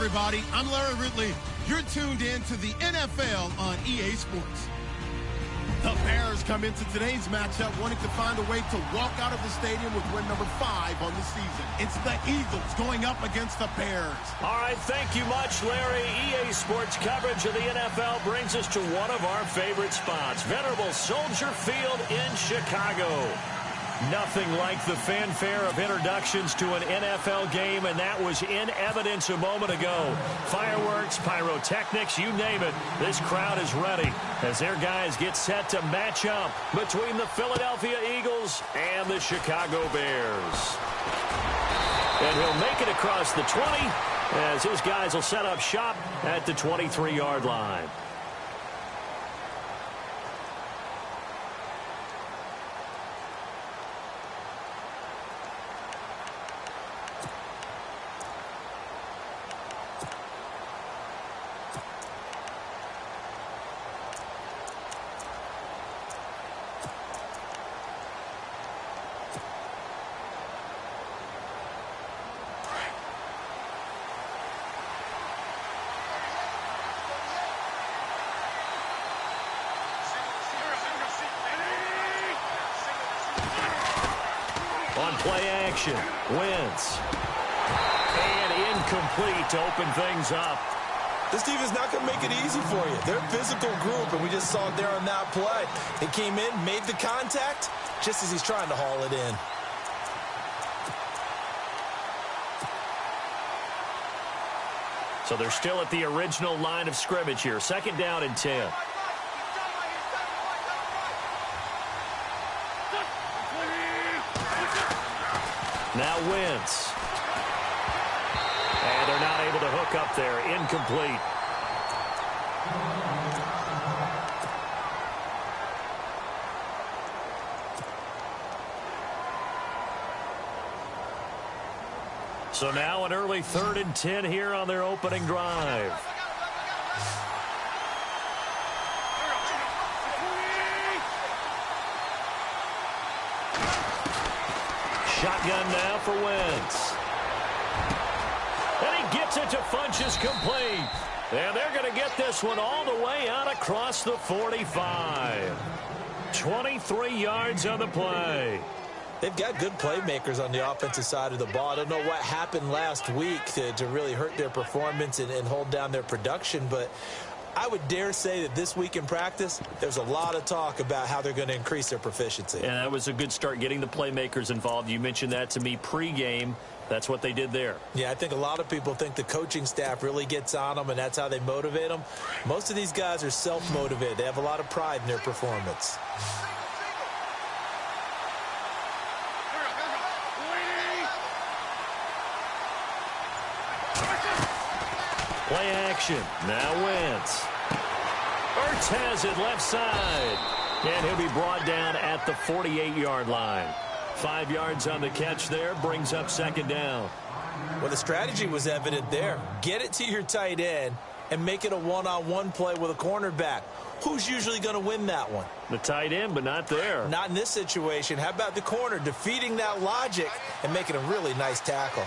everybody. I'm Larry Ridley. You're tuned in to the NFL on EA Sports. The Bears come into today's matchup wanting to find a way to walk out of the stadium with win number 5 on the season. It's the Eagles going up against the Bears. All right, thank you much, Larry. EA Sports coverage of the NFL brings us to one of our favorite spots, venerable Soldier Field in Chicago. Nothing like the fanfare of introductions to an NFL game, and that was in evidence a moment ago. Fireworks, pyrotechnics, you name it. This crowd is ready as their guys get set to match up between the Philadelphia Eagles and the Chicago Bears. And he'll make it across the 20 as his guys will set up shop at the 23-yard line. On play action, Wentz. And incomplete to open things up. This defense not going to make it easy for you. They're a physical group, and we just saw it there on that play. He came in, made the contact, just as he's trying to haul it in. So they're still at the original line of scrimmage here. 2nd down and 10. Now Wentz. And they're not able to hook up there. Incomplete. So now an early 3rd and 10 here on their opening drive. Shotgun now for Wentz. And he gets it to Funchess complete. And they're going to get this one all the way out across the 45. 23 yards on the play. They've got good playmakers on the offensive side of the ball. I don't know what happened last week to really hurt their performance and hold down their production, but I would dare say that this week in practice, there's a lot of talk about how they're going to increase their proficiency. And that was a good start, getting the playmakers involved. You mentioned that to me pregame. That's what they did there. Yeah, I think a lot of people think the coaching staff really gets on them, and that's how they motivate them. Most of these guys are self-motivated. They have a lot of pride in their performance. Play action. Now Wentz. Ertz has it left side. And he'll be brought down at the 48-yard line. 5 yards on the catch there. Brings up 2nd down. Well, the strategy was evident there. Get it to your tight end and make it a one-on-one play with a cornerback. Who's usually going to win that one? The tight end, but not there. Not in this situation. How about the corner defeating that logic and making a really nice tackle?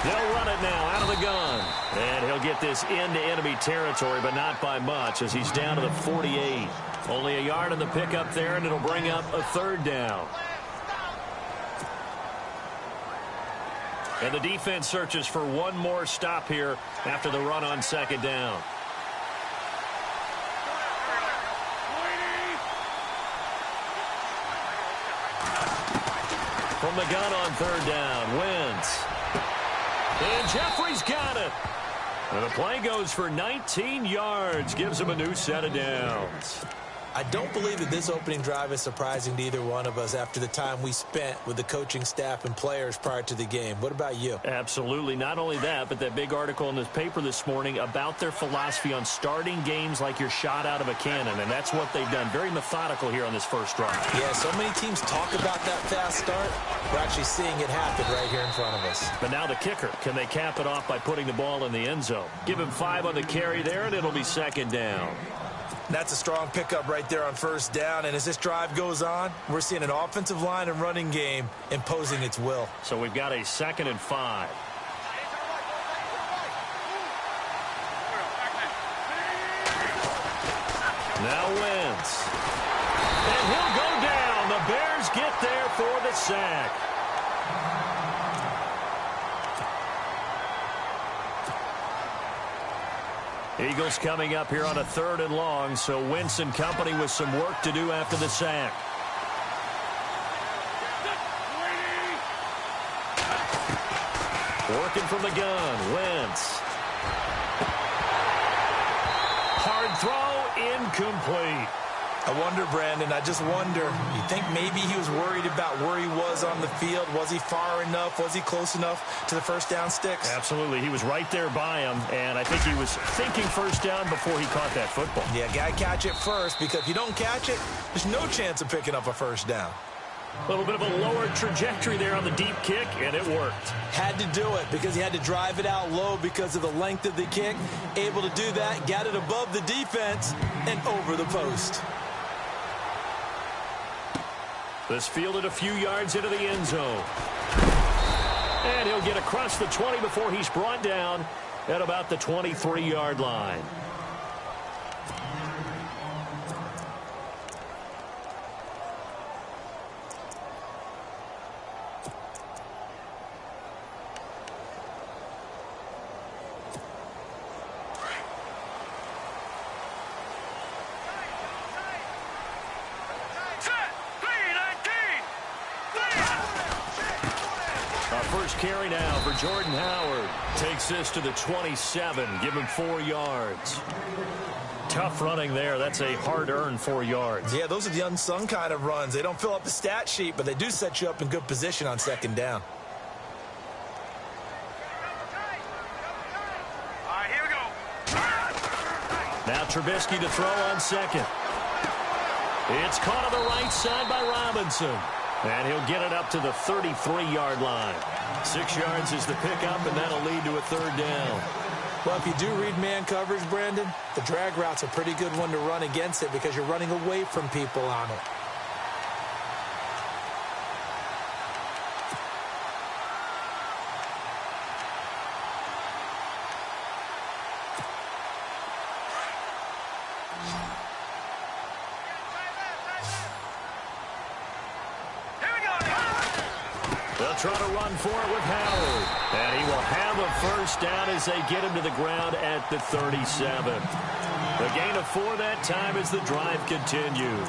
They'll run it now out of the gun. And he'll get this into enemy territory, but not by much as he's down to the 48. Only a yard on the pickup there, and it'll bring up a 3rd down. And the defense searches for one more stop here after the run on 2nd down. From the gun on 3rd down, Wentz. And Jeffrey's got it. And the play goes for 19 yards. Gives him a new set of downs. I don't believe that this opening drive is surprising to either one of us after the time we spent with the coaching staff and players prior to the game. What about you? Absolutely. Not only that, but that big article in the paper this morning about their philosophy on starting games like you're shot out of a cannon, and that's what they've done. Very methodical here on this first drive. Yeah, so many teams talk about that fast start. We're actually seeing it happen right here in front of us. But now the kicker. Can they cap it off by putting the ball in the end zone? Give him 5 on the carry there, and it'll be 2nd down. That's a strong pickup right there on first down. And as this drive goes on, we're seeing an offensive line and running game imposing its will. So we've got a 2nd and 5. Now Wentz. And he'll go down. The Bears get there for the sack. Eagles coming up here on a 3rd and long, so Wentz and company with some work to do after the sack. Working from the gun, Wentz. Hard throw, incomplete. I wonder, Brandon, I just wonder, you think maybe he was worried about where he was on the field? Was he far enough? Was he close enough to the first down sticks? Absolutely. He was right there by him, and I think he was thinking first down before he caught that football. Yeah, got to catch it first, because if you don't catch it, there's no chance of picking up a first down. A little bit of a lower trajectory there on the deep kick, and it worked. Had to do it because he had to drive it out low because of the length of the kick. Able to do that, got it above the defense and over the post. This fielded a few yards into the end zone. And he'll get across the 20 before he's brought down at about the 23-yard line. First carry now for Jordan Howard. Takes this to the 27. Give him 4 yards. Tough running there. That's a hard-earned 4 yards. Yeah, those are the unsung kind of runs. They don't fill up the stat sheet, but they do set you up in good position on 2nd down. All right, here we go. Now Trubisky to throw on 2nd. It's caught on the right side by Robinson. And he'll get it up to the 33-yard line. 6 yards is the pickup, and that'll lead to a 3rd down. Well, if you do read man coverage, Brandon, the drag route's a pretty good one to run against it because you're running away from people on it. They'll try to run for it with Howard. And he will have a first down as they get him to the ground at the 37. The gain of 4 that time as the drive continues.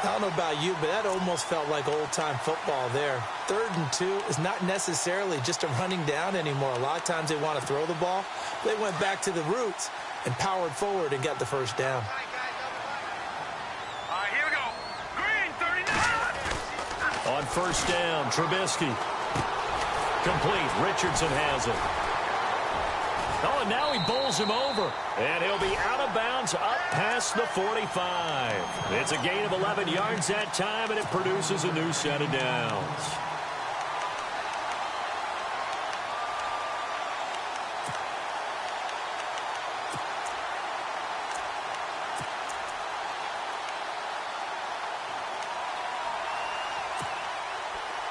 I don't know about you, but that almost felt like old-time football there. 3rd and 2 is not necessarily just a running down anymore. A lot of times they want to throw the ball. They went back to the roots and powered forward and got the first down. On first down, Trubisky. Complete. Richardson has it. Oh, and now he bowls him over. And he'll be out of bounds up past the 45. It's a gain of 11 yards that time, and it produces a new set of downs.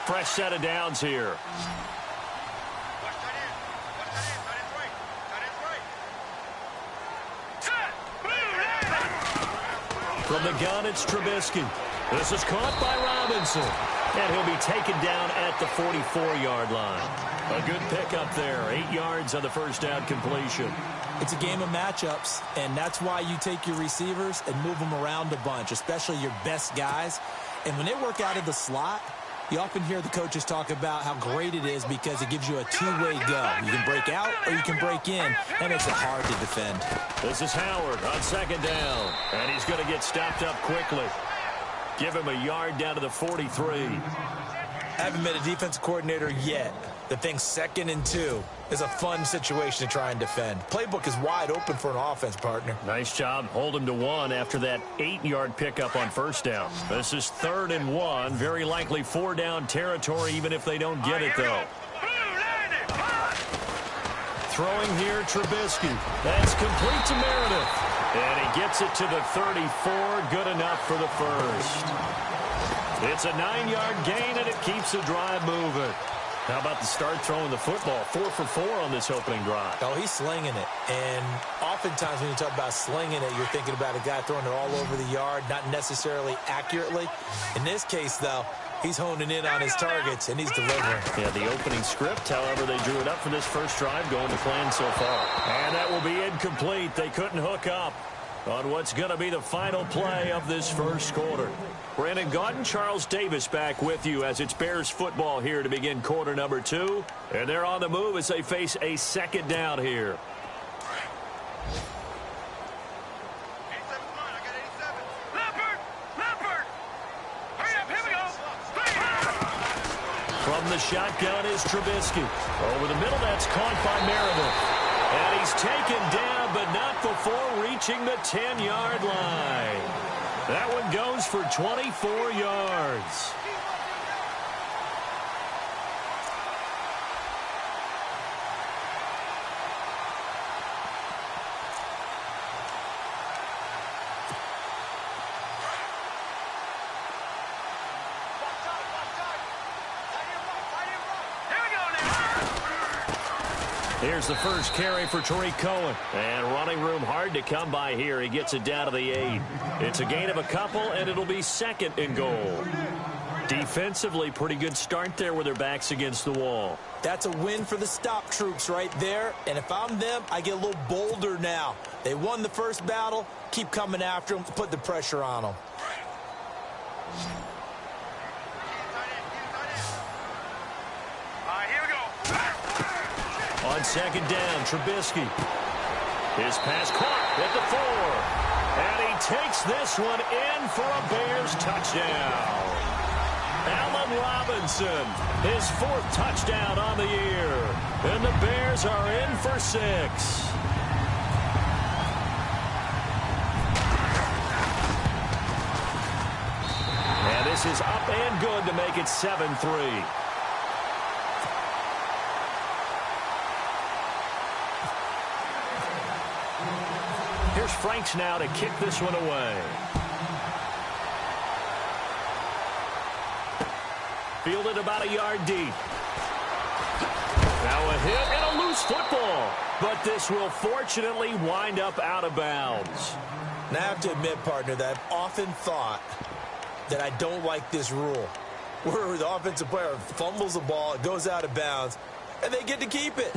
Fresh set of downs here. From the gun, it's Trubisky. This is caught by Robinson. And he'll be taken down at the 44-yard line. A good pickup there. 8 yards on the first down completion. It's a game of matchups, and that's why you take your receivers and move them around a bunch, especially your best guys. And when they work out of the slot, you often hear the coaches talk about how great it is because it gives you a two-way go. You can break out or you can break in. That makes it hard to defend. This is Howard on second down. And he's going to get stopped up quickly. Give him a yard down to the 43. I haven't been a defensive coordinator yet that thinks 2nd and 2 is a fun situation to try and defend. Playbook is wide open for an offense, partner. Nice job. Hold him to 1 after that 8-yard pickup on first down. This is 3rd and 1. Very likely 4-down territory even if they don't get it, though. Throwing here, Trubisky. That's complete to Meredith. And he gets it to the 34. Good enough for the first. It's a 9-yard gain, and it keeps the drive moving. How about the start throwing the football? 4 for 4 on this opening drive. Oh, he's slinging it. And oftentimes when you talk about slinging it, you're thinking about a guy throwing it all over the yard, not necessarily accurately. In this case, though, he's honing in on his targets, and he's delivering. Yeah, the opening script, however, they drew it up for this first drive, going to plan so far. And that will be incomplete. They couldn't hook up on what's going to be the final play of this first quarter. Brandon Gaudin, Charles Davis back with you as it's Bears football here to begin quarter number 2. And they're on the move as they face a second down here. From the shotgun is Trubisky. Over the middle, that's caught by Meredith. And he's taken down, but not before reaching the 10-yard line. That one goes for 24 yards. Here's the first carry for Tariq Cohen. And running room hard to come by here. He gets it down to the 8. It's a gain of a couple, and it'll be second and goal. Defensively, pretty good start there with their backs against the wall. That's a win for the stop troops right there. And if I'm them, I get a little bolder now. They won the first battle. Keep coming after them. Put the pressure on them. On second down, Trubisky. His pass caught at the 4. And he takes this one in for a Bears touchdown. Allen Robinson, his 4th touchdown on the year. And the Bears are in for 6. And this is up and good to make it 7-3. Here's Franks now to kick this one away. Fielded about a yard deep. Now a hit and a loose football. But this will fortunately wind up out of bounds. Now I have to admit, partner, that I've often thought that I don't like this rule. Where the offensive player fumbles the ball, it goes out of bounds, and they get to keep it.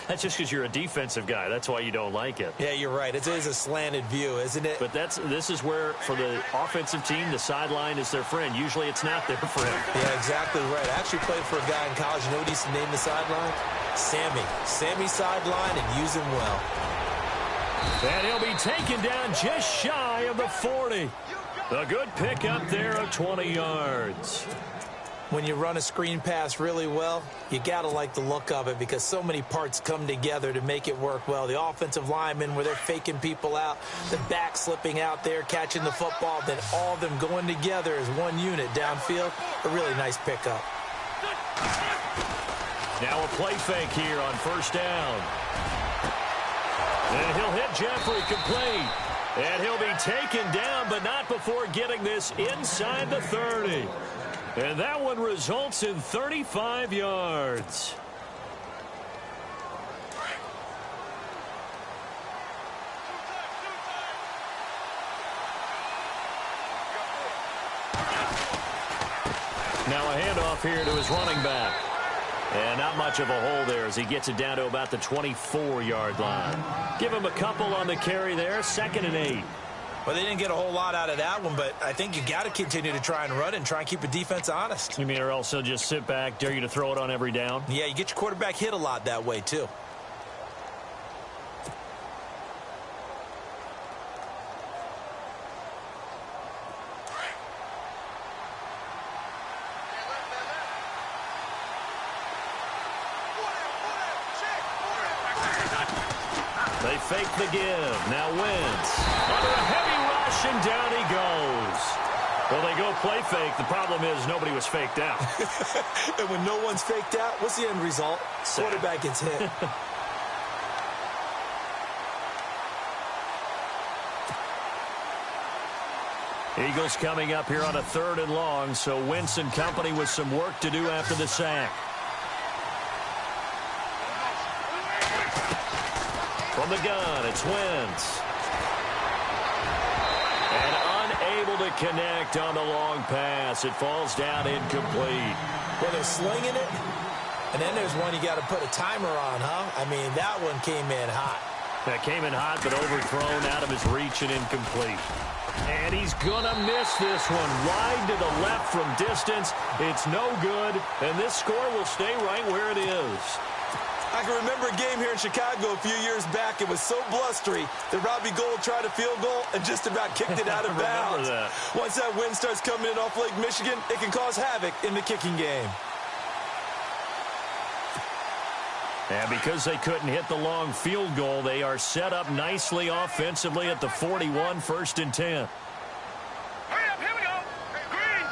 That's just because you're a defensive guy. That's why you don't like it. Yeah, you're right. It is a slanted view, isn't it? But this is where, for the offensive team, the sideline is their friend. Usually it's not their friend. Yeah, exactly right. I actually played for a guy in college. You know what he used to name the sideline? Sammy. Sammy sideline, and use him well. And he'll be taken down just shy of the 40. A good pickup there of 20 yards. When you run a screen pass really well, you got to like the look of it because so many parts come together to make it work well. The offensive linemen, where they're faking people out, the back slipping out there, catching the football, then all of them going together as one unit downfield. A really nice pickup. Now a play fake here on first down. And he'll hit Jeffrey complete. And he'll be taken down, but not before getting this inside the 30. And that one results in 35 yards. Now a handoff here to his running back. And not much of a hole there as he gets it down to about the 24-yard line. Give him a couple on the carry there, 2nd and 8. Well, they didn't get a whole lot out of that one, but I think you got to continue to try and run and try and keep the defense honest. You mean or else he'll just sit back, dare you to throw it on every down? Yeah, you get your quarterback hit a lot that way, too. They fake the give. Now Wentz under a heavy rush, and down he goes. Well, they go play fake. The problem is nobody was faked out. And when no one's faked out, what's the end result? Quarterback gets hit. Eagles coming up here on a 3rd and long, so Wentz and company with some work to do after the sack. From the gun, it's Wentz. And unable to connect on the long pass. It falls down incomplete. Well, they're slinging it, and then there's one you got to put a timer on, huh? I mean, that one came in hot. That came in hot, but overthrown out of his reach and incomplete. And he's going to miss this one. Wide to the left from distance. It's no good, and this score will stay right where it is. I can remember a game here in Chicago a few years back. It was so blustery that Robbie Gould tried a field goal and just about kicked it out of bounds. Once that wind starts coming in off Lake Michigan, it can cause havoc in the kicking game. And because they couldn't hit the long field goal, they are set up nicely offensively at the 41, 1st and 10. Hurry up, here we go. Green.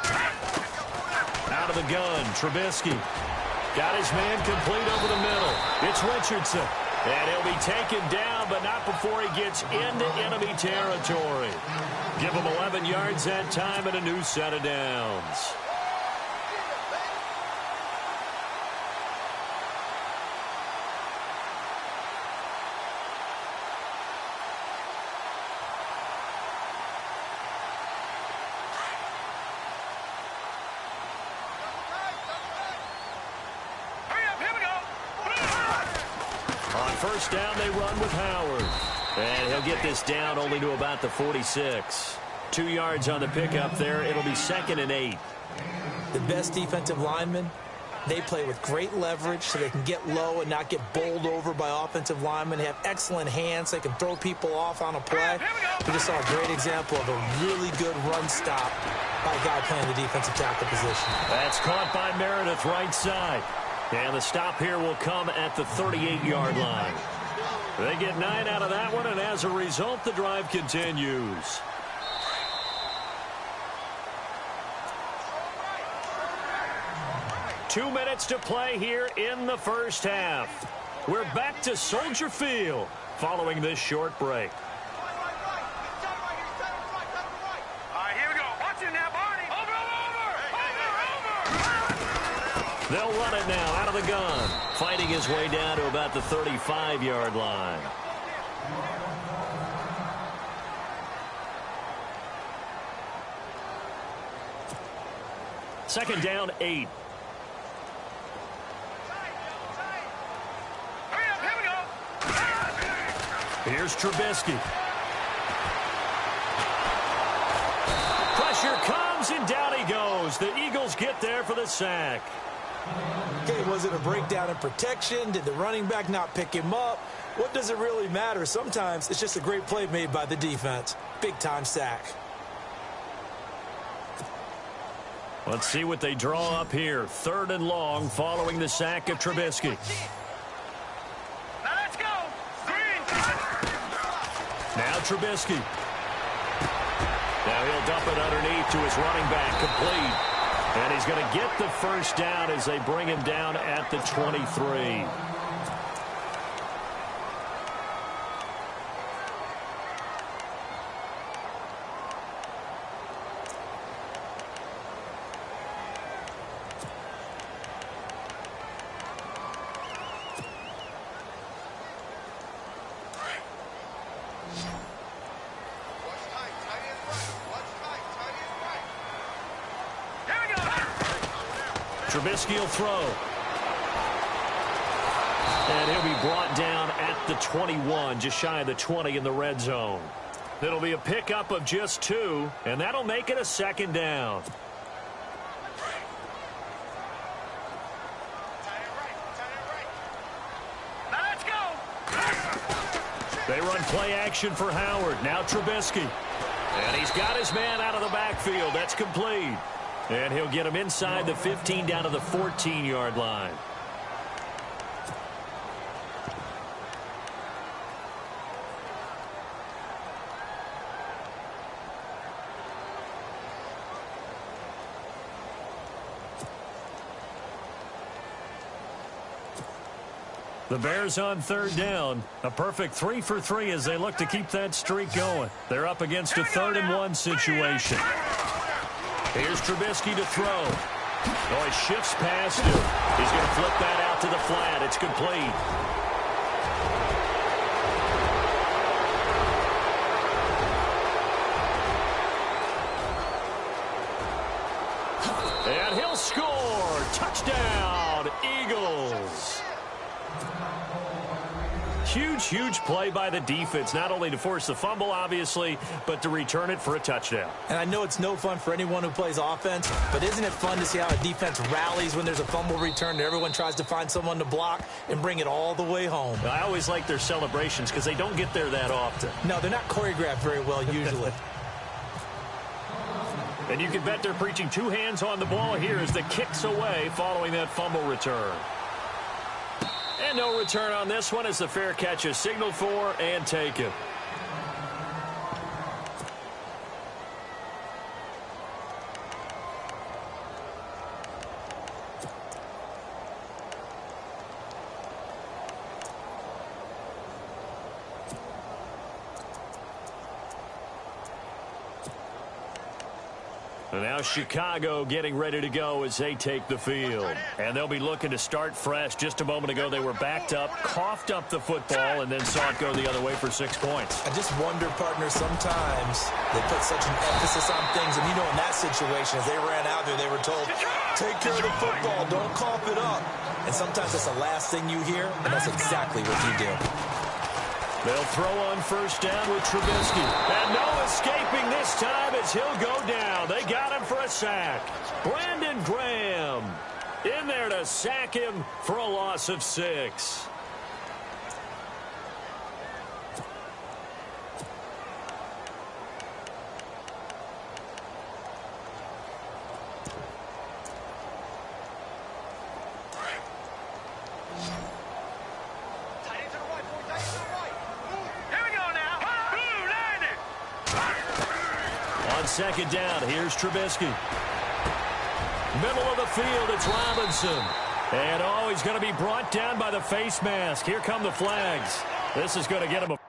Out of the gun, Trubisky. Got his man complete over the middle. It's Richardson. And he'll be taken down, but not before he gets into enemy territory. Give him 11 yards that time and a new set of downs. First down, they run with Howard. And he'll get this down only to about the 46. 2 yards on the pickup there. It'll be 2nd and 8. The best defensive linemen, they play with great leverage so they can get low and not get bowled over by offensive linemen. They have excellent hands. They can throw people off on a play. We just saw a great example of a really good run stop by a guy playing the defensive tackle position. That's caught by Meredith right side. And the stop here will come at the 38-yard line. They get 9 out of that one, and as a result, the drive continues. Two minutes to play here in the first half. We're back to Soldier Field following this short break. They'll run it now out of the gun. Fighting his way down to about the 35-yard line. Second down, 8. Here's Trubisky. Pressure comes, and down he goes. The Eagles get there for the sack. Okay, was it a breakdown in protection? Did the running back not pick him up? What does it really matter? Sometimes it's just a great play made by the defense. Big-time sack. Let's see what they draw up here. 3rd and long following the sack of Trubisky. Now let's go. Green. Now Trubisky. Now he'll dump it underneath to his running back. Complete. And he's going to get the first down as they bring him down at the 23. Trubisky will throw. And he'll be brought down at the 21, just shy of the 20 in the red zone. It'll be a pickup of just 2, and that'll make it a 2nd down. Now let's go. They run play action for Howard. Now Trubisky. And he's got his man out of the backfield. That's complete. And he'll get him inside the 15 down to the 14-yard line. The Bears on third down. A perfect 3 for 3 as they look to keep that streak going. They're up against a 3rd-and-1 situation. Here's Trubisky to throw. Oh, he shifts past him. He's going to flip that out to the flat. It's complete. And he'll score. Touchdown, Eagles. Huge play by the defense, not only to force the fumble, obviously, but to return it for a touchdown. And I know it's no fun for anyone who plays offense, but isn't it fun to see how a defense rallies when there's a fumble return and everyone tries to find someone to block and bring it all the way home? I always like their celebrations because they don't get there that often. No, they're not choreographed very well usually. And you can bet they're preaching 2 hands on the ball here as the kick's away following that fumble return. And no return on this one as the fair catch is signaled for and taken. And now Chicago getting ready to go as they take the field. And they'll be looking to start fresh. Just a moment ago, they were backed up, coughed up the football, and then saw it go the other way for 6 points. I just wonder, partner, sometimes they put such an emphasis on things. And, you know, in that situation, as they ran out there, they were told, take care of the football, don't cough it up. And sometimes that's the last thing you hear, and that's exactly what you do. They'll throw on first down with Trubisky. And no escaping this time as he'll go down. They got him for a sack. Brandon Graham in there to sack him for a loss of 6. Second down, here's Trubisky. Middle of the field, it's Robinson. And oh, he's going to be brought down by the face mask. Here come the flags. This is going to get him a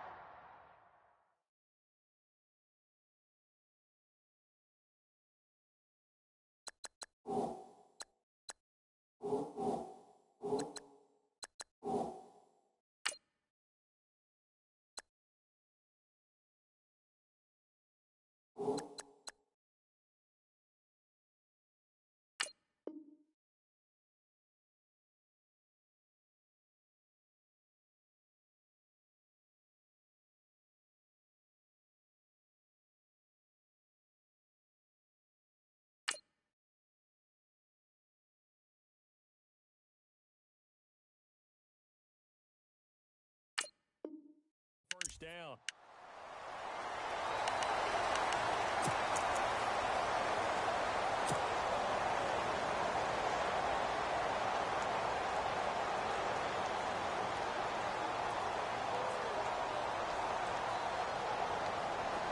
first down.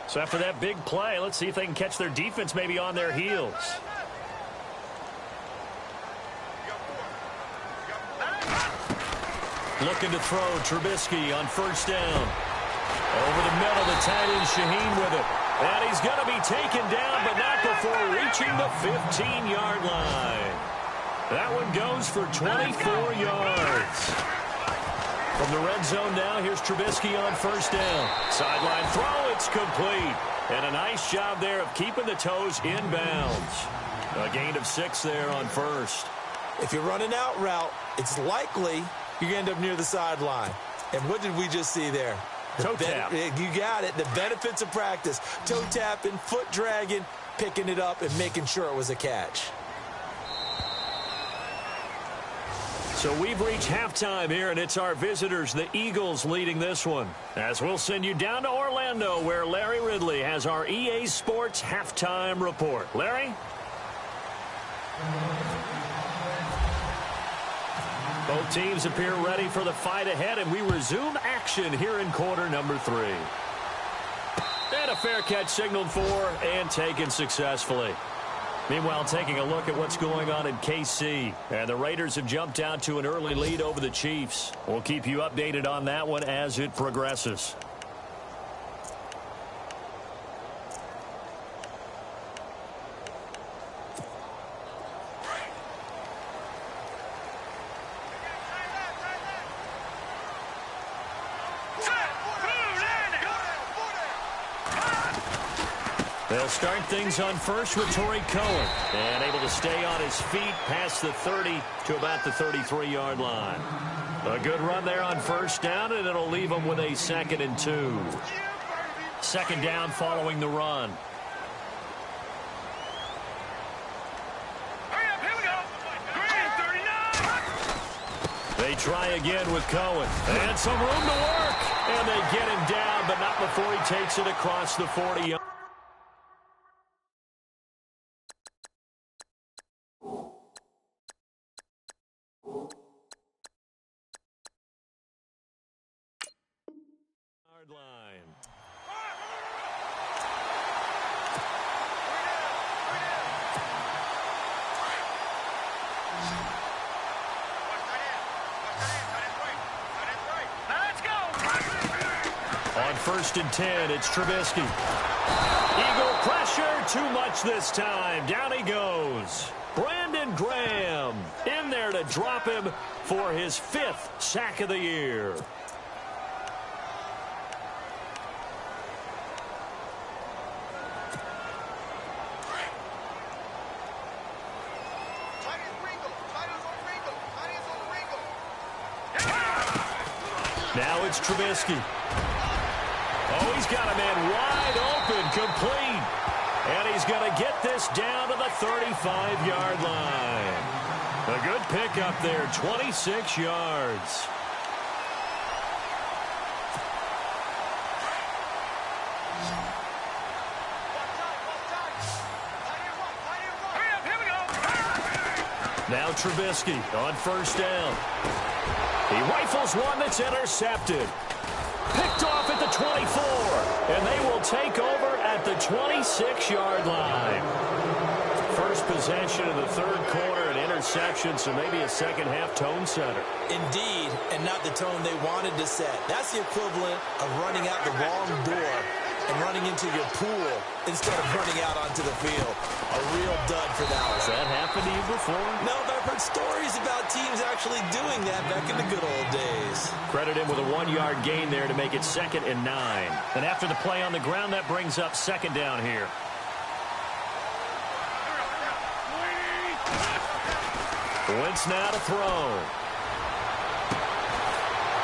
So after that big play, let's see if they can catch their defense maybe on their heels. Looking to throw Trubisky on first down. Over the middle, the tight end Shaheen with it. And he's going to be taken down, but not before reaching the 15-yard line. That one goes for 24 yards. From the red zone now, here's Trubisky on first down. Sideline throw, it's complete. And a nice job there of keeping the toes in bounds. A gain of 6 there on first. If you're running out route, it's likely you're going to end up near the sideline. And what did we just see there? Toe tap. You got it. The benefits of practice. Toe tapping, foot dragging, picking it up, and making sure it was a catch. So we've reached halftime here, and it's our visitors, the Eagles, leading this one. As we'll send you down to Orlando, where Larry Ridley has our EA Sports halftime report. Larry? Both teams appear ready for the fight ahead, and we resume action here in quarter number 3. And a fair catch signaled for and taken successfully. Meanwhile, taking a look at what's going on in KC. And the Raiders have jumped out to an early lead over the Chiefs. We'll keep you updated on that one as it progresses. They'll start things on first with Torrey Cohen. And able to stay on his feet past the 30 to about the 33-yard line. A good run there on first down, and it'll leave them with a 2nd and 2. Second down following the run. Hurry up, here we go. Green, 39. They try again with Cohen. And some room to work. And they get him down, but not before he takes it across the 40-yard. Line. Now let's go. On 1st and 10, it's Trubisky. Eagle pressure, too much this time. Down he goes. Brandon Graham in there to drop him for his 5th sack of the year. Now it's Trubisky. Oh, he's got a man wide open, complete. And he's going to get this down to the 35-yard line. A good pickup there, 26 yards. Hurry up, here we go. Now Trubisky on first down. He rifles one that's intercepted. Picked off at the 24. And they will take over at the 26-yard line. First possession of the 3rd quarter, an interception, so maybe a second-half tone setter. Indeed, and not the tone they wanted to set. That's the equivalent of running out the wrong door and running into your pool instead of running out onto the field. A real dud for that one. Has that happened to you before? No, but I've heard stories about teams actually doing that back in the good old days. Credit him with a 1-yard gain there to make it 2nd and 9. And after the play on the ground, that brings up 2nd down here. Wentz now to throw.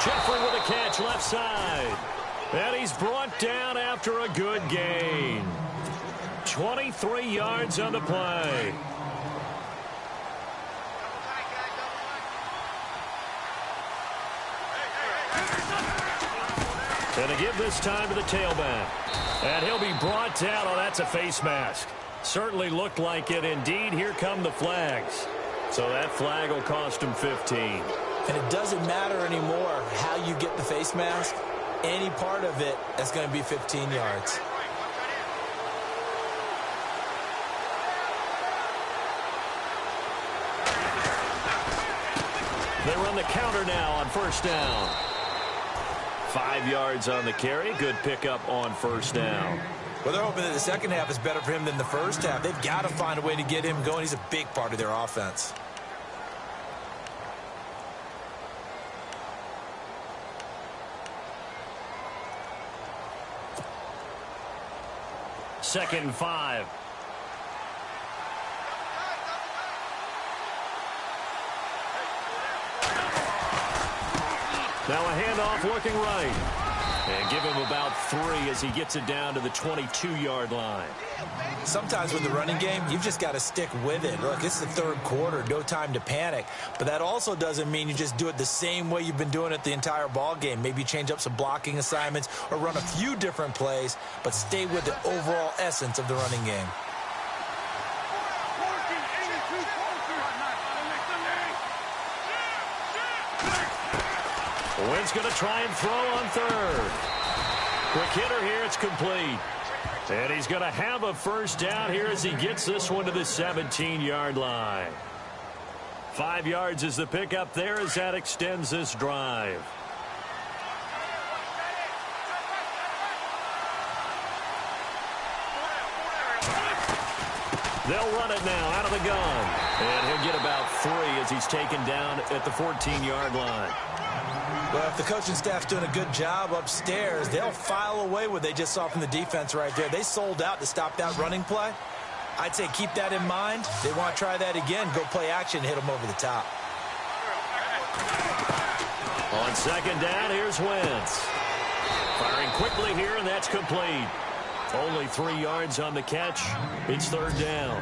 Jeffrey with a catch left side. And he's brought down after a good gain. 23 yards on the play. And to give this time to the tailback. And he'll be brought down. Oh, that's a face mask. Certainly looked like it. Indeed, here come the flags. So that flag will cost him 15. And it doesn't matter anymore how you get the face mask. Any part of it, that's going to be 15 yards. They run the counter now on first down. 5 yards on the carry. Good pickup on first down. Well, they're hoping that the second half is better for him than the first half. They've got to find a way to get him going. He's a big part of their offense. Second and 5. Now a handoff looking right. And give him about 3 as he gets it down to the 22-yard line. Sometimes with the running game, you've just got to stick with it. Look, it's the 3rd quarter, no time to panic. But that also doesn't mean you just do it the same way you've been doing it the entire ball game. Maybe change up some blocking assignments or run a few different plays, but stay with the overall essence of the running game. Wynn's going to try and throw on 3rd. Quick hitter here. It's complete. And he's going to have a first down here as he gets this one to the 17-yard line. 5 yards is the pickup there as that extends this drive. They'll run it now out of the gun. And he'll get about 3 as he's taken down at the 14-yard line. Well, if the coaching staff's doing a good job upstairs, they'll file away what they just saw from the defense right there. They sold out to stop that running play. I'd say keep that in mind. They want to try that again. Go play action and hit them over the top. On second down, here's Wentz. Firing quickly here, and that's complete. Only 3 yards on the catch. It's third down.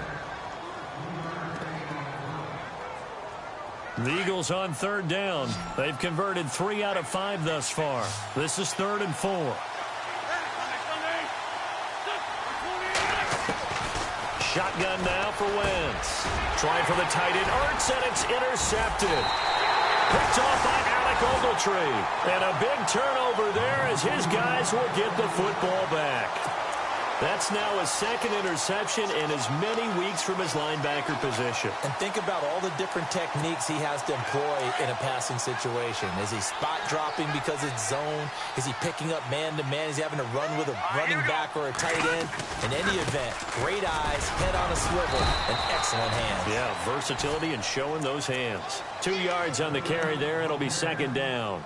The Eagles on third down. They've converted 3 out of 5 thus far. This is 3rd and 4. Shotgun now for Wentz. Trying for the tight end, Ertz, and it's intercepted. Picked off by Alec Ogletree. And a big turnover there as his guys will get the football back. That's now his 2nd interception in as many weeks from his linebacker position. And think about all the different techniques he has to employ in a passing situation. Is he spot dropping because it's zone? Is he picking up man-to-man? Is he having to run with a running back or a tight end? In any event, great eyes, head on a swivel, and excellent hands. Yeah, versatility and showing those hands. 2 yards on the carry there. It'll be second down.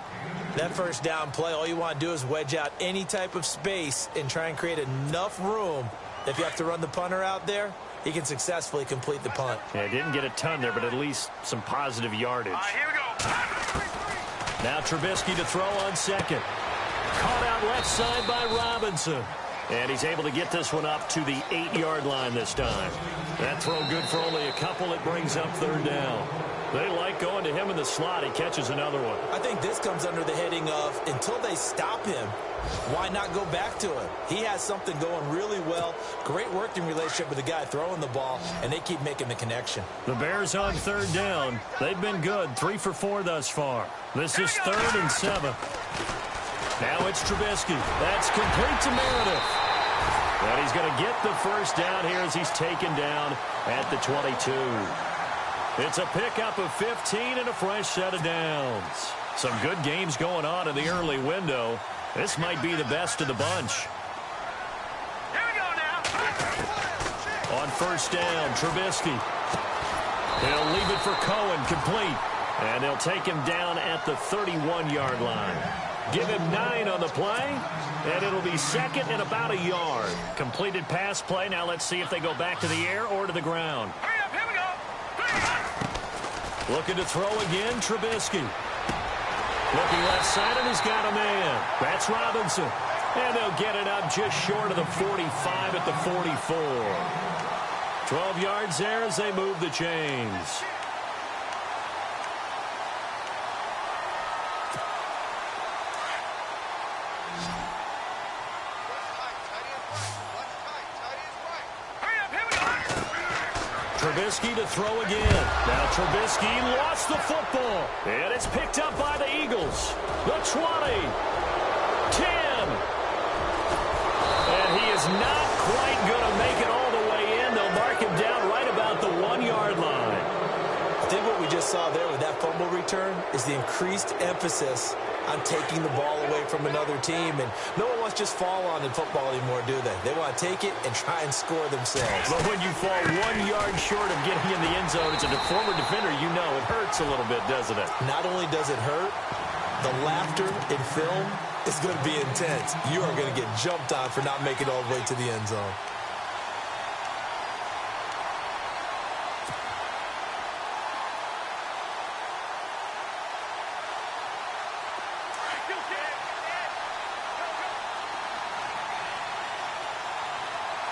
That first down play, all you want to do is wedge out any type of space and try and create enough room. If you have to run the punter out there, he can successfully complete the punt. Yeah, didn't get a ton there, but at least some positive yardage. Here we go. Now Trubisky to throw on second. Caught out left side by Robinson. And he's able to get this one up to the 8-yard line this time. That throw good for only a couple. It brings up third down. They like going to him in the slot. He catches another one. I think this comes under the heading of until they stop him, why not go back to him? He has something going really well. Great working relationship with the guy throwing the ball, and they keep making the connection. The Bears on third down. They've been good. 3 for 4 thus far. This is 3rd and 7. Now it's Trubisky. That's complete to Meredith. And he's going to get the first down here as he's taken down at the 22. It's a pickup of 15 and a fresh set of downs. Some good games going on in the early window. This might be the best of the bunch. Here we go now. On first down, Trubisky. He'll leave it for Cohen, complete. And they'll take him down at the 31-yard line. Give him 9 on the play, and it'll be second and about a yard. Completed pass play. Now let's see if they go back to the air or to the ground. Hurry up, here we go. Looking to throw again, Trubisky. Looking left side, and he's got a man. That's Robinson. And they'll get it up just short of the 45 at the 44. 12 yards there as they move the chains. Trubisky to throw again. Now Trubisky lost the football. And it's picked up by the Eagles. The 20. 10. And he is not quite going to make it all the way in. They'll mark him down right about the 1-yard line. I think what we just saw there with that fumble return is the increased emphasis on taking the ball away from another team. And no one wants to just fall on in football anymore, do they? They want to take it and try and score themselves. But when you fall 1 yard short of getting in the end zone as a former defender, you know it hurts a little bit, doesn't it? Not only does it hurt, the laughter in film is going to be intense. You are going to get jumped on for not making it all the way to the end zone.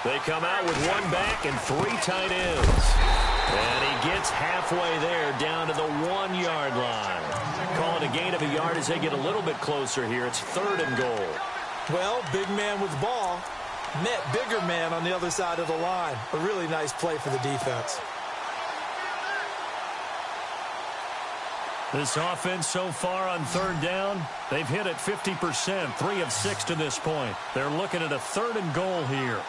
They come out with 1 back and 3 tight ends. And he gets halfway there down to the 1-yard line. Calling a gain of a yard as they get a little bit closer here. It's 3rd and goal. Well, big man with the ball met bigger man on the other side of the line. A really nice play for the defense. This offense so far on third down, they've hit it 50%, 3 of 6 to this point. They're looking at a 3rd and goal here.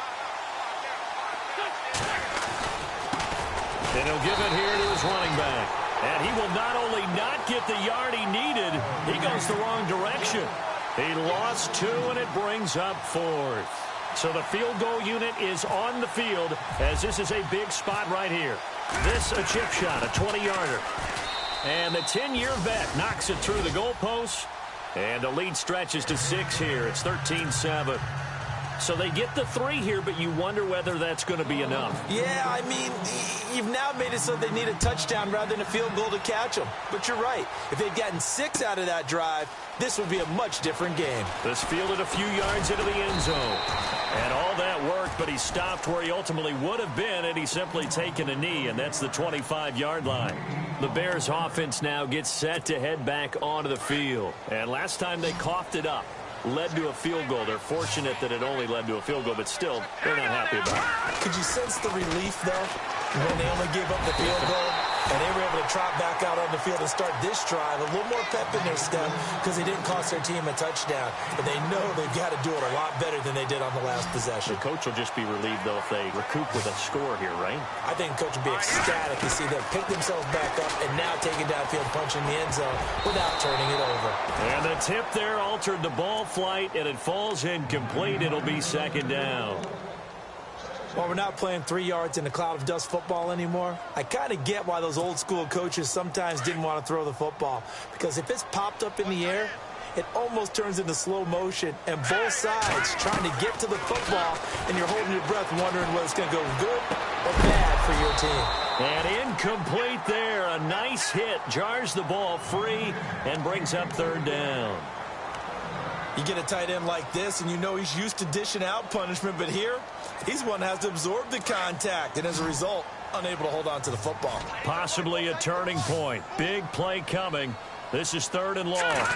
And he'll give it here to his running back. And he will not only not get the yard he needed, he goes the wrong direction. He lost 2, and it brings up 4th. So the field goal unit is on the field as this is a big spot right here. This a chip shot, a 20-yarder. And the 10-year vet knocks it through the goalpost. And the lead stretches to 6 here. It's 13-7. So they get the 3 here, but you wonder whether that's going to be enough. Yeah, I mean, you've now made it so they need a touchdown rather than a field goal to catch them. But you're right. If they'd gotten 6 out of that drive, this would be a much different game. This fielded a few yards into the end zone. And all that worked, but he stopped where he ultimately would have been, and he's simply taken a knee, and that's the 25-yard line. The Bears offense now gets set to head back onto the field. And last time they coughed it up, led to a field goal. They're fortunate that it only led to a field goal, but still, they're not happy about it. Could you sense the relief, though, when they only gave up the field goal? And they were able to trot back out on the field and start this drive. A little more pep in their step because they didn't cost their team a touchdown. But they know they've got to do it a lot better than they did on the last possession. The coach will just be relieved, though, if they recoup with a score here, right? I think the coach will be ecstatic to see them pick themselves back up and now take it downfield, punching the end zone without turning it over. And the tip there altered the ball flight, and it falls incomplete. It'll be 2nd down. Well, we're not playing 3 yards in a cloud of dust football anymore. I kind of get why those old school coaches sometimes didn't want to throw the football. Because if it's popped up in the air, it almost turns into slow motion. And both sides trying to get to the football, and you're holding your breath wondering whether it's going to go good or bad for your team. And incomplete there. A nice hit. Jars the ball free and brings up 3rd down. You get a tight end like this, and you know he's used to dishing out punishment. But here, he's one that has to absorb the contact, and as a result, unable to hold on to the football. Possibly a turning point. Big play coming. This is 3rd and long.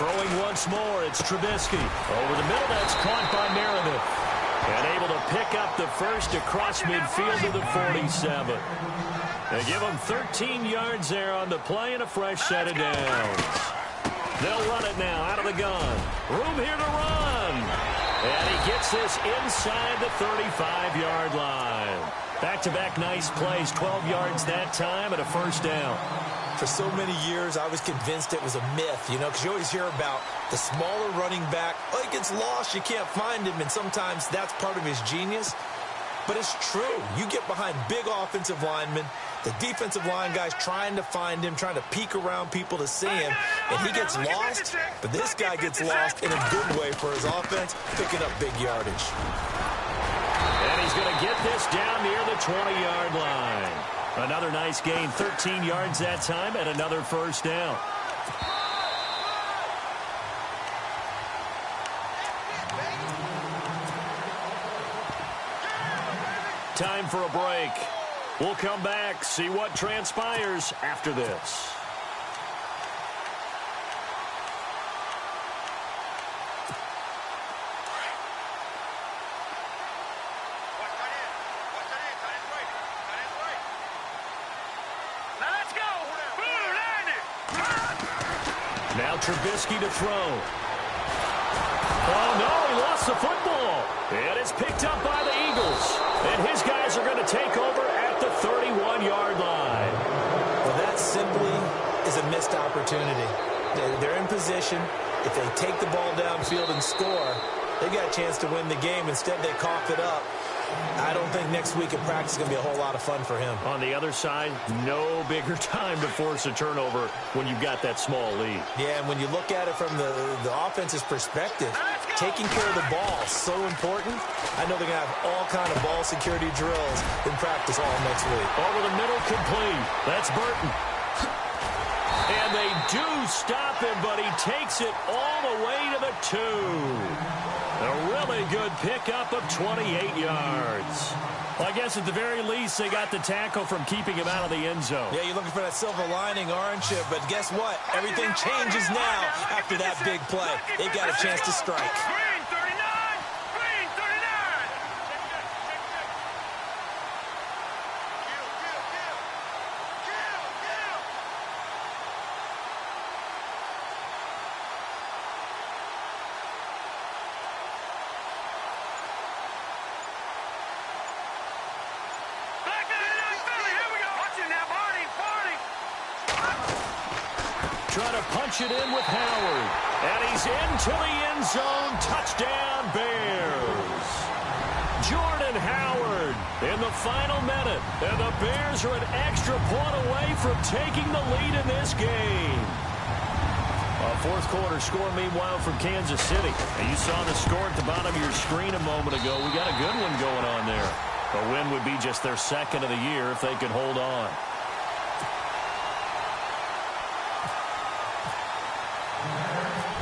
Throwing once more, it's Trubisky. Over the middle, that's caught by Meredith. And able to pick up the first across midfield to the 47. They give him 13 yards there on the play and a fresh set of downs. They'll run it now out of the gun. Room here to run. And he gets this inside the 35-yard line. Back-to-back nice plays, 12 yards that time and a 1st down. For so many years, I was convinced it was a myth, you know, because you always hear about the smaller running back. Oh, he gets lost, you can't find him, and sometimes that's part of his genius. But it's true. You get behind big offensive linemen, the defensive line guys trying to find him, trying to peek around people to see him, and he gets lost. But this guy gets lost in a good way for his offense, picking up big yardage. And he's going to get this down near the 20-yard line. Another nice gain, 13 yards that time, and another 1st down. Time for a break. We'll come back, see what transpires after this. Now Trubisky to throw. Oh, no, he lost the football. And it's picked up by the Eagles. And his guys are going to take over at the 31-yard line. Well, that simply is a missed opportunity. They're in position. If they take the ball downfield and score, they got a chance to win the game. Instead, they cough it up. I don't think next week in practice is going to be a whole lot of fun for him. On the other side, no bigger time to force a turnover when you've got that small lead. Yeah, and when you look at it from the offense's perspective, taking care of the ball is so important. I know they're going to have all kind of ball security drills in practice all next week. Over the middle, complete. That's Burton. And they do stop him, but he takes it all the way to the 2. A really good pickup of 28 yards. Well, I guess at the very least, they got the tackle from keeping him out of the end zone. Yeah, you're looking for that silver lining, aren't you? But guess what? Everything changes now after that big play. They got a chance to strike. Green 39! Green 39! trying to punch it in with Howard. And he's into the end zone. Touchdown, Bears. Jordan Howard in the final minute. And the Bears are an extra point away from taking the lead in this game. A fourth quarter score, meanwhile, from Kansas City. And you saw the score at the bottom of your screen a moment ago. We got a good one going on there. A win would be just their second of the year if they could hold on.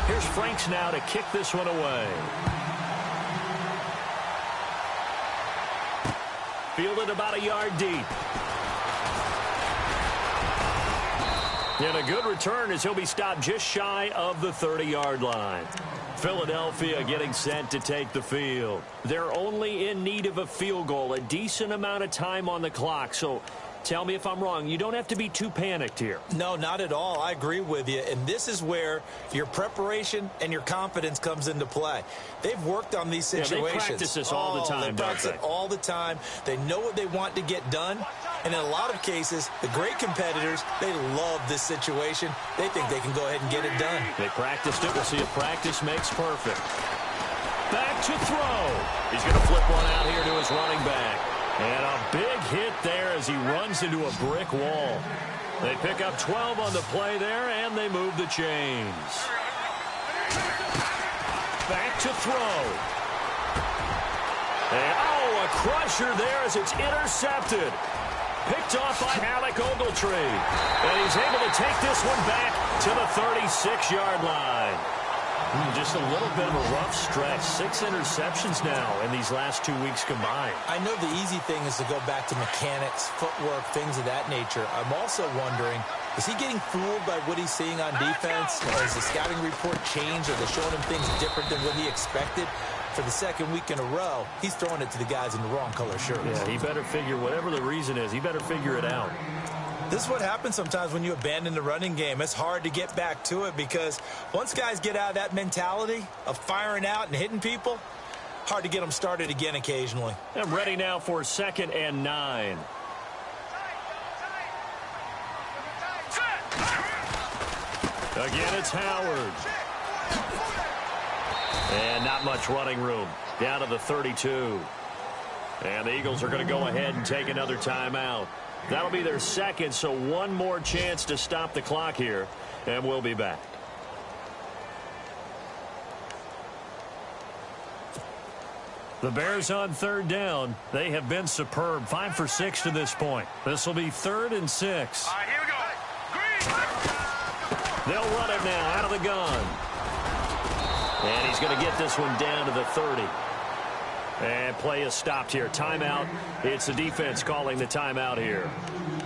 Here's Franks now to kick this one away. Fielded about a yard deep. And a good return as he'll be stopped just shy of the 30-yard line. Philadelphia getting set to take the field. They're only in need of a field goal, a decent amount of time on the clock. So tell me if I'm wrong. You don't have to be too panicked here. No, not at all. I agree with you. And this is where your preparation and your confidence comes into play. They've worked on these situations. Yeah, they practice this all the time, they practice it all the time. They know what they want to get done. And in a lot of cases, the great competitors, they love this situation. They think they can go ahead and get it done. They practiced it. We'll see if practice makes perfect. Back to throw. He's going to flip one out here to his running back. And a big hit there as he runs into a brick wall. They pick up 12 on the play there, and they move the chains. Back to throw. And, a crusher there as it's intercepted. Picked off by Alec Ogletree. And he's able to take this one back to the 36-yard line. Just a little bit of a rough stretch. 6 interceptions now in these last 2 weeks combined. I know the easy thing is to go back to mechanics, footwork, things of that nature. I'm also wondering, is he getting fooled by what he's seeing on defense? Has the scouting report changed? Are they showing him things different than what he expected? For the second week in a row, he's throwing it to the guys in the wrong color shirts. Yeah, he better figure, whatever the reason is, he better figure it out. This is what happens sometimes when you abandon the running game. It's hard to get back to it because once guys get out of that mentality of firing out and hitting people, hard to get them started again occasionally. And ready now for 2nd and 9. Again, it's Howard. And not much running room. Down to the 32. And the Eagles are going to go ahead and take another timeout. That'll be their second, so one more chance to stop the clock here, and we'll be back. The Bears on 3rd down. They have been superb. 5 for 6 to this point. This will be 3rd and 6. All right, here we go. Green. They'll run it now out of the gun. And he's going to get this one down to the 30. And play is stopped here. Timeout. It's the defense calling the timeout here.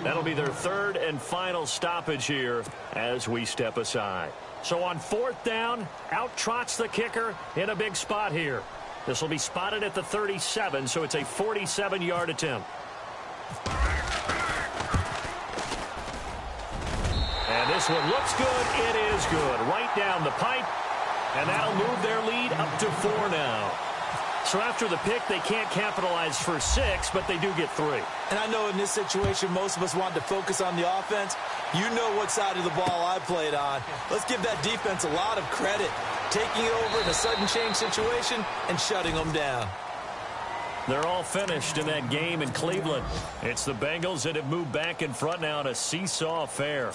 That'll be their 3rd and final stoppage here as we step aside. So on 4th down, out trots the kicker in a big spot here. This will be spotted at the 37, so it's a 47-yard attempt. And this one looks good. It is good. Right down the pipe. And that'll move their lead up to 4 now. So after the pick, they can't capitalize for 6, but they do get 3. And I know in this situation, most of us want to focus on the offense. You know what side of the ball I played on. Let's give that defense a lot of credit. Taking it over in a sudden change situation and shutting them down. They're all finished in that game in Cleveland. It's the Bengals that have moved back in front now in a seesaw affair.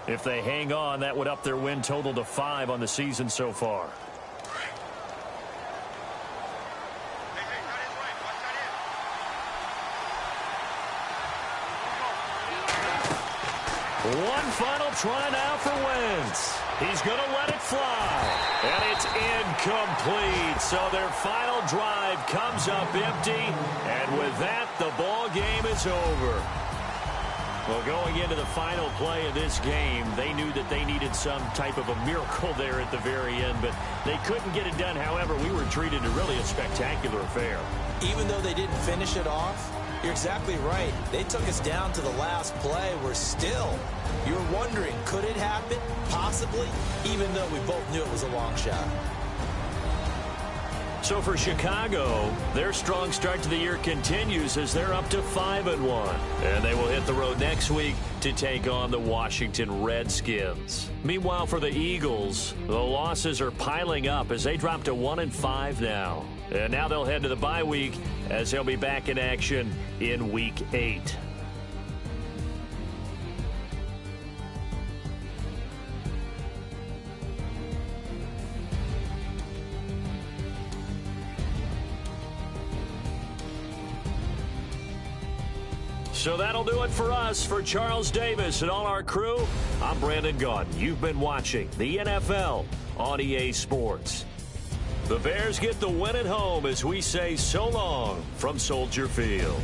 If they hang on, that would up their win total to 5 on the season so far. One final try now for Wentz. He's going to let it fly. And it's incomplete. So their final drive comes up empty. And with that, the ball game is over. Well, going into the final play of this game, they knew that they needed some type of a miracle there at the very end, but they couldn't get it done. However, we were treated to really a spectacular affair. Even though they didn't finish it off, you're exactly right. They took us down to the last play. We're still, you're wondering, could it happen? Possibly, even though we both knew it was a long shot. So for Chicago, their strong start to the year continues as they're up to 5-1. And they will hit the road next week to take on the Washington Redskins. Meanwhile, for the Eagles, the losses are piling up as they drop to 1-5 now. And now they'll head to the bye week as they'll be back in action in Week 8. So that'll do it for us. For Charles Davis and all our crew, I'm Brandon Gaudin. You've been watching the NFL on EA Sports. The Bears get the win at home as we say so long from Soldier Field.